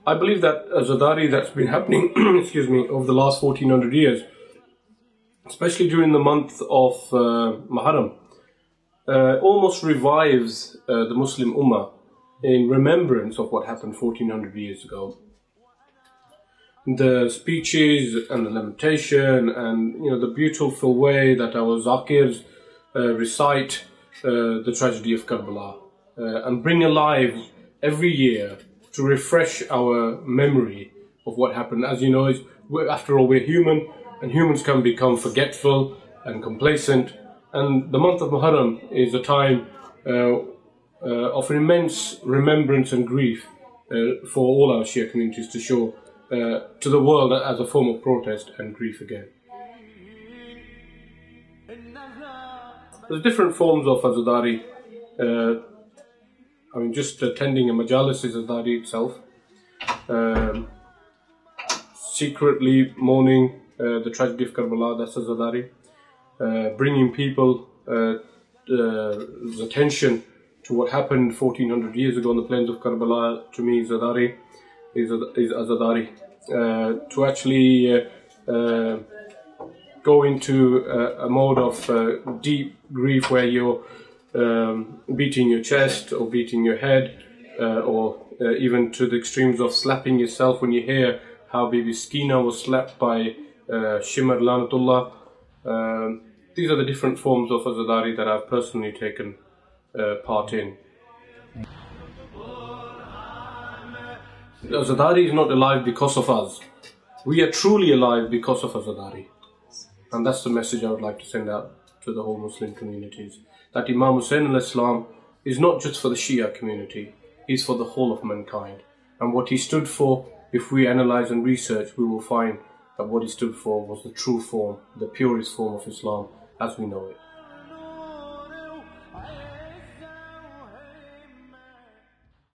I believe that Azadari that's been happening excuse me, over the last 1400 years, especially during the month of Muharram, almost revives the Muslim Ummah in remembrance of what happened 1400 years ago. The speeches and the lamentation and the beautiful way that our Zakirs recite the tragedy of Karbala and bring alive every year to refresh our memory of what happened. As you know, after all, we're human, and humans can become forgetful and complacent. And the month of Muharram is a time of immense remembrance and grief for all our Shia communities to show to the world as a form of protest and grief again. There's different forms of Azadari. Just attending a majalis is Azadari itself. Secretly mourning the tragedy of Karbala, that's Azadari. Bringing people attention to what happened 1400 years ago on the plains of Karbala, to me, Azadari is Azadari. To actually go into a mode of deep grief where you're beating your chest or beating your head, or even to the extremes of slapping yourself when you hear how Bibi Skina was slapped by Shimar Lanatullah. These are the different forms of Azadari that I've personally taken part in. Azadari is not alive because of us. We are truly alive because of Azadari. And that's the message I would like to send out to the whole Muslim communities. That Imam Hussain al-Islam is not just for the Shia community, he's for the whole of mankind. And what he stood for, if we analyze and research, we will find that what he stood for was the true form, the purest form of Islam as we know it.